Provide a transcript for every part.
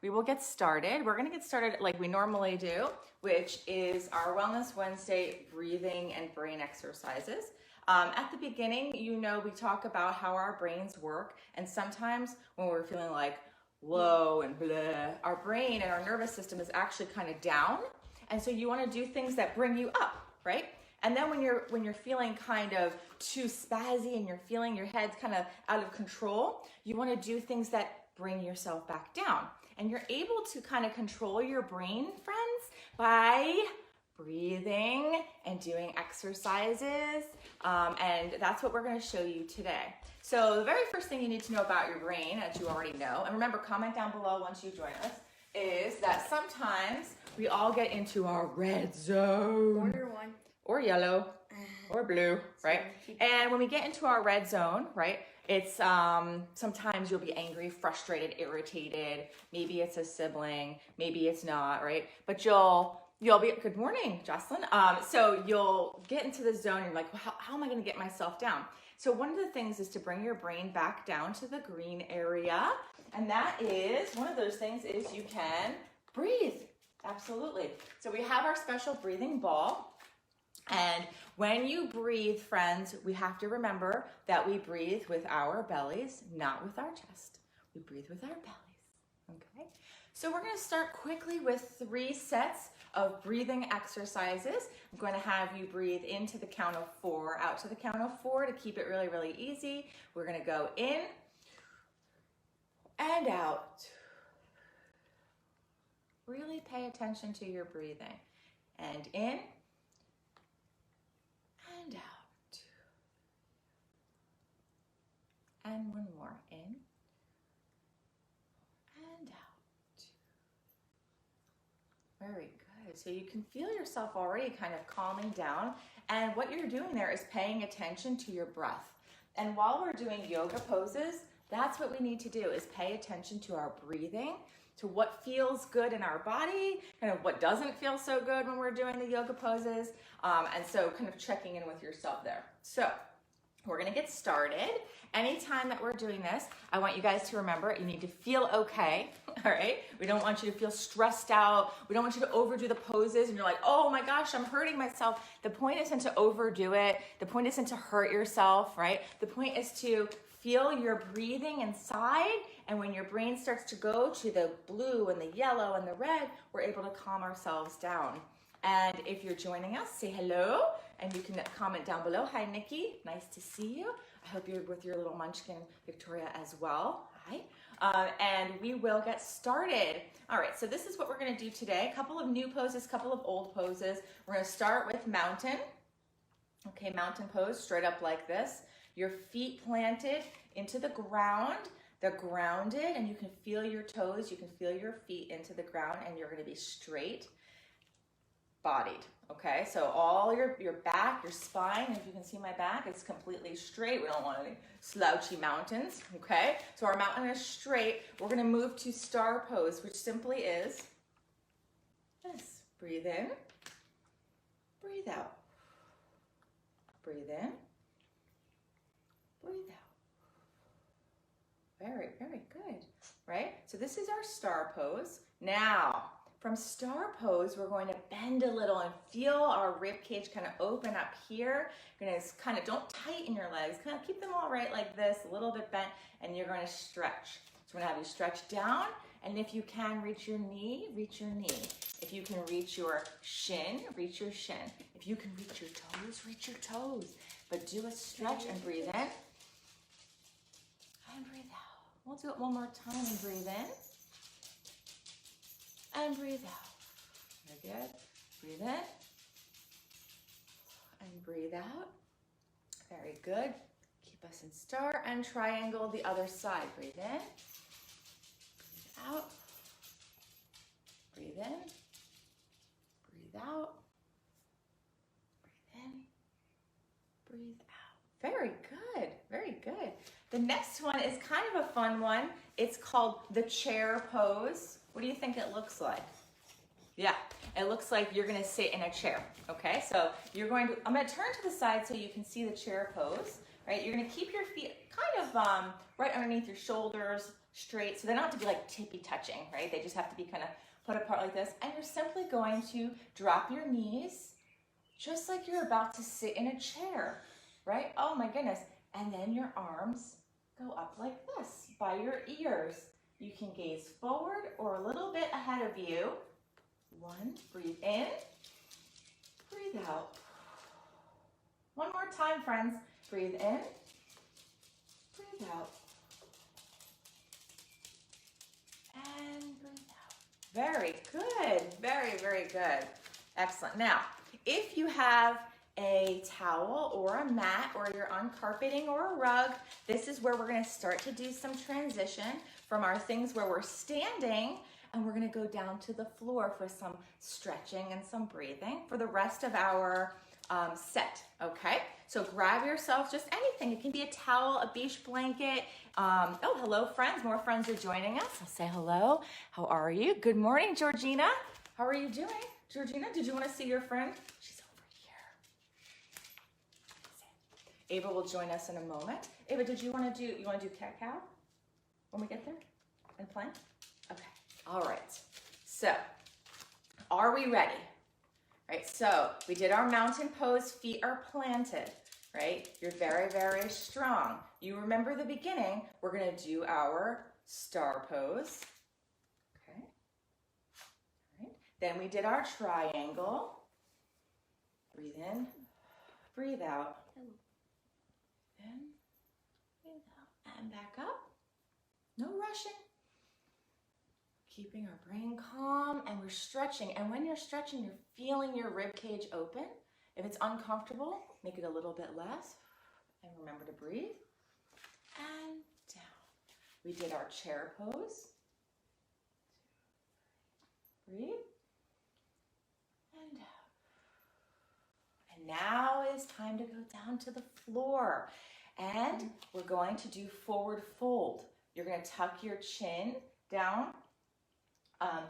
we will get started. We're gonna get started like we normally do, which is our Wellness Wednesday breathing and brain exercises. At the beginning, we talk about how our brains work, and sometimes when we're feeling like low and blah, our brain and our nervous system is actually kind of down, and so you want to do things that bring you up, right? And then when you're feeling kind of too spazzy and you're feeling your head's kind of out of control, you want to do things that bring yourself back down. And you're able to kind of control your brain, friends, by breathing and doing exercises. And that's what we're going to show you today. So the very first thing you need to know about your brain, as you already know, and remember, comment down below once you join us, is that sometimes we all get into our red zone. Or yellow, or blue, right? And when we get into our red zone, right, it's sometimes you'll be angry, frustrated, irritated. Maybe it's a sibling, maybe it's not, right? But you'll be, good morning, Jocelyn. So you'll get into the zone and you're like, well, how am I gonna get myself down? So one of the things is to bring your brain back down to the green area. And that is, one of those things is you can breathe, absolutely. So we have our special breathing ball. And when you breathe, friends, we have to remember that we breathe with our bellies, not with our chest. We breathe with our bellies, okay? So we're gonna start quickly with 3 sets of breathing exercises. I'm going to have you breathe into the count of 4, out to the count of 4 to keep it really, really easy. We're gonna go in and out. Really pay attention to your breathing. And in, and out. And one more, in and out. Very good. So you can feel yourself already kind of calming down, and what you're doing there is paying attention to your breath. And while we're doing yoga poses, that's what we need to do, is pay attention to our breathing, to what feels good in our body, kind of what doesn't feel so good when we're doing the yoga poses, and so kind of checking in with yourself there. So we're gonna get started. Anytime that we're doing this, I want you guys to remember you need to feel okay, all right? We don't want you to feel stressed out. We don't want you to overdo the poses and you're like, oh my gosh, I'm hurting myself. The point isn't to overdo it. The point isn't to hurt yourself, right? The point is to feel your breathing inside, and when your brain starts to go to the blue and the yellow and the red, we're able to calm ourselves down. And if you're joining us, say hello, and you can comment down below. Hi, Nikki, nice to see you. I hope you're with your little munchkin, Victoria, as well. Hi. And we will get started. All right, so this is what we're gonna do today. A couple of new poses, a couple of old poses. We're gonna start with mountain. Okay, mountain pose, straight up like this. Your feet planted into the ground. They're grounded, and you can feel your toes, you can feel your feet into the ground, and you're gonna be straight bodied, okay? So all your back, your spine, if you can see my back, it's completely straight. We don't want any slouchy mountains, okay? So our mountain is straight. We're gonna move to star pose, which simply is this. Breathe in, breathe out. Breathe in, breathe out. Very, very good, right? So this is our star pose. Now, from star pose, we're going to bend a little and feel our rib cage kind of open up here. You're gonna kind of, don't tighten your legs, kind of keep them all right like this, a little bit bent, and you're going to stretch. So we're gonna have you stretch down, and if you can reach your knee, reach your knee. If you can reach your shin, reach your shin. If you can reach your toes, reach your toes. But do a stretch and breathe in, and breathe out. We'll do it one more time and breathe in. And breathe out. Very good. Breathe in. And breathe out. Very good. Keep us in star and triangle the other side. Breathe in. Breathe out. Breathe in. Breathe out. Breathe in. Breathe out. Very good. Very good. The next one is kind of a fun one. It's called the chair pose. What do you think it looks like? Yeah, it looks like you're gonna sit in a chair, okay? So you're going to, I'm gonna turn to the side so you can see the chair pose, right? You're gonna keep your feet kind of right underneath your shoulders, straight. So they don't have to be like tippy touching, right? They just have to be kind of put apart like this. And you're simply going to drop your knees just like you're about to sit in a chair, right? Oh my goodness. And then your arms go up like this by your ears. You can gaze forward or a little bit ahead of you. One, breathe in, breathe out. One more time, friends. Breathe in, breathe out. And breathe out. Very good. Very, very good. Excellent. Now, if you have a towel or a mat or you're on carpeting or a rug, this is where we're going to start to do some transition from our things where we're standing, and we're going to go down to the floor for some stretching and some breathing for the rest of our set, okay? So grab yourself just anything. It can be a towel, a beach blanket. Oh, hello, friends. More friends are joining us. I'll say hello. How are you? Good morning, Georgina. How are you doing? Georgina, did you want to see your friend? She's over here. Ava will join us in a moment. Ava, did you want to do cat-cow when we get there and plank? Okay. All right. So, are we ready? Right, so we did our mountain pose, feet are planted, right? You're very, very strong. You remember the beginning, we're gonna do our star pose, okay? All right. Then we did our triangle. Breathe in, breathe out. In, breathe out, and back up. No rushing. Keeping our brain calm, and we're stretching. And when you're stretching, you're feeling your rib cage open. If it's uncomfortable, make it a little bit less. And remember to breathe. And down. We did our chair pose. Breathe. And out. And now it's time to go down to the floor. And we're going to do forward fold. You're going to tuck your chin down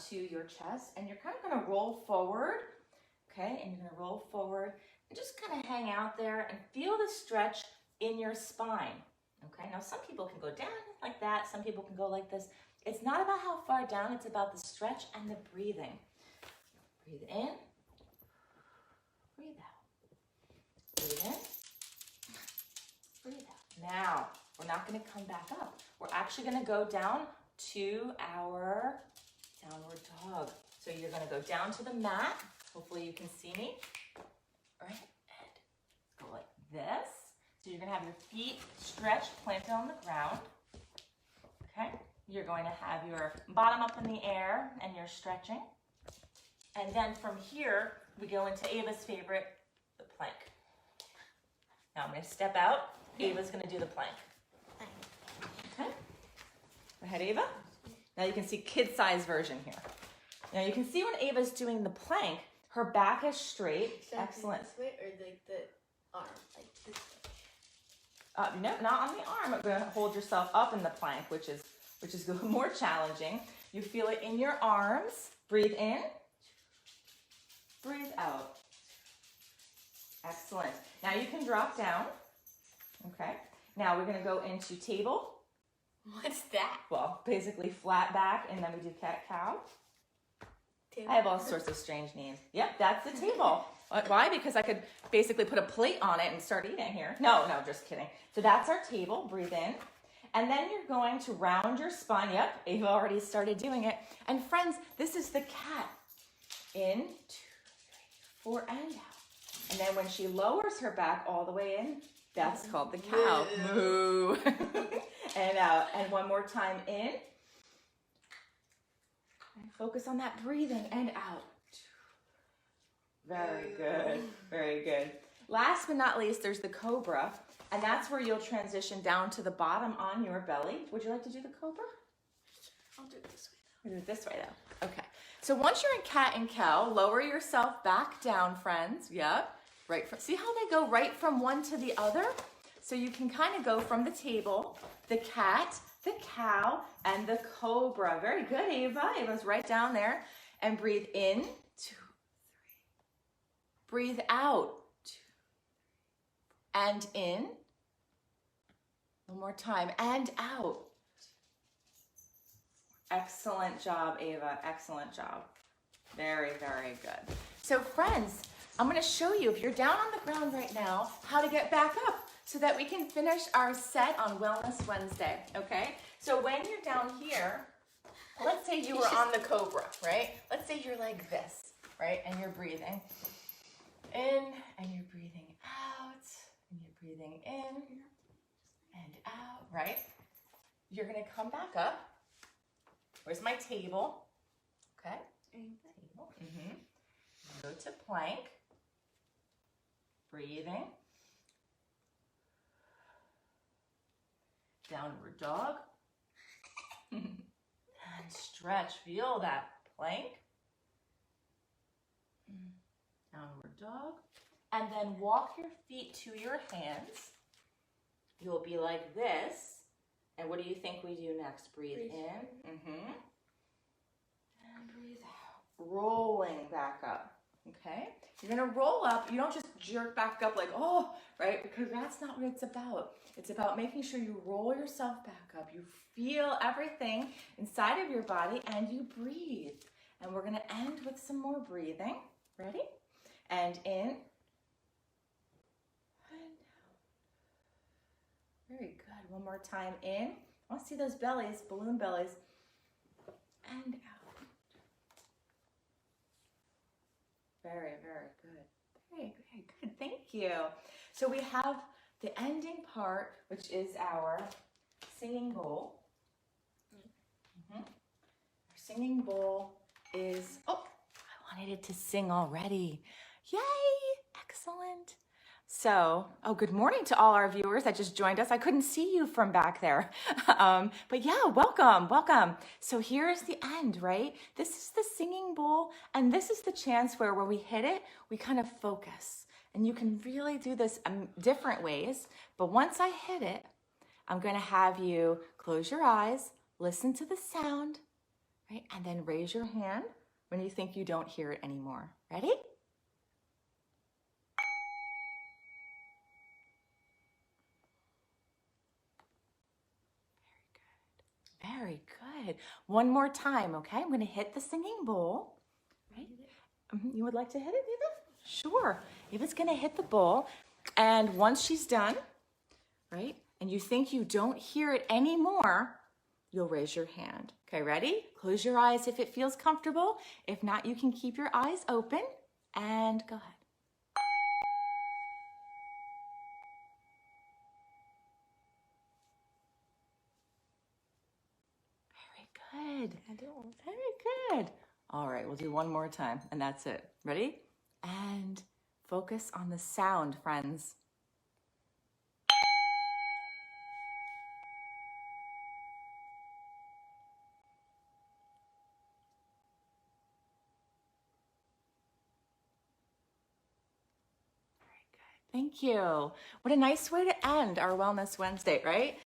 to your chest, and you're kind of going to roll forward, okay? And you're going to roll forward and just kind of hang out there and feel the stretch in your spine, okay? Now, some people can go down like that. Some people can go like this. It's not about how far down. It's about the stretch and the breathing. Breathe in. Breathe out. Breathe in. Breathe out. Now, we're not going to come back up. We're actually going to go down to our downward dog. So you're going to go down to the mat. Hopefully you can see me. All right, and go like this. So you're going to have your feet stretched, planted on the ground. Okay, you're going to have your bottom up in the air and you're stretching. And then from here, we go into Ava's favorite, the plank. Now I'm going to step out. Ava's going to do the plank. Okay, go ahead, Ava. Now you can see kid-size version here. Now you can see when Ava's doing the plank, her back is straight. Excellent. This way or like the arm, like this way? No, not on the arm. You're going to hold yourself up in the plank, which is more challenging. You feel it in your arms. Breathe in. Breathe out. Excellent. Now you can drop down. Okay. Now we're going to go into table. What's that? Well, basically flat back, and then we do cat-cow. I have all sorts of strange names. Yep, that's the table. Why? Because I could basically put a plate on it and start eating here. No, just kidding. So that's our table. Breathe in. And then you're going to round your spine. Yep, Ava already started doing it. And friends, this is the cat. In, 2, 3, 4, and out. And then when she lowers her back all the way in, that's called the cow. Moo. And out. And one more time in. And focus on that breathing and out. Very good. Very good. Last but not least, there's the cobra. And that's where you'll transition down to the bottom on your belly. Would you like to do the cobra? I'll do it this way. We'll do it this way though. Okay. So once you're in cat and cow, lower yourself back down, friends. Yep. See how they go right from one to the other? So you can kind of go from the table, the cat, the cow, and the cobra. Very good, Ava. Ava's right down there. And breathe in, 2, 3. Breathe out, 2, 3. And in. One more time. And out. Excellent job, Ava. Excellent job. Very, very good. So friends, I'm going to show you, if you're down on the ground right now, how to get back up so that we can finish our set on Wellness Wednesday, okay? So when you're down here, let's say you were on the cobra, right? Let's say you're like this, right? And you're breathing in and you're breathing out and you're breathing in and out, right? You're going to come back up. Where's my table? Okay. Table. Go to plank. Breathing. Downward dog. And stretch. Feel that plank. Downward dog. And then walk your feet to your hands. You'll be like this. And what do you think we do next? Breathe in. And breathe out. Rolling back up. Okay? You're going to roll up. You don't just jerk back up like, oh, right? Because that's not what it's about. It's about making sure you roll yourself back up. You feel everything inside of your body and you breathe. And we're going to end with some more breathing. Ready? And in. And out. Very good. One more time in. I want to see those bellies, balloon bellies. And out. Very, very good. Very, very good. Thank you. So we have the ending part, which is our singing bowl. Our singing bowl is, oh, I wanted it to sing already. Yay! Excellent. So, oh, good morning to all our viewers that just joined us. I couldn't see you from back there. But yeah, welcome, welcome. So here's the end, right? This is the singing bowl, and this is the chance where when we hit it, we kind of focus. And you can really do this different ways. But once I hit it, I'm going to have you close your eyes, listen to the sound, right? And then raise your hand when you think you don't hear it anymore. Ready? Very good. One more time, okay? I'm going to hit the singing bowl. Right? You would like to hit it, Eva? Sure. Eva's going to hit the bowl. And once she's done, right, and you think you don't hear it anymore, you'll raise your hand. Okay, ready? Close your eyes if it feels comfortable. If not, you can keep your eyes open and go ahead. Good. Very good. All right, we'll do one more time, and that's it. Ready? And focus on the sound, friends. Very good. Thank you. What a nice way to end our Wellness Wednesday, right?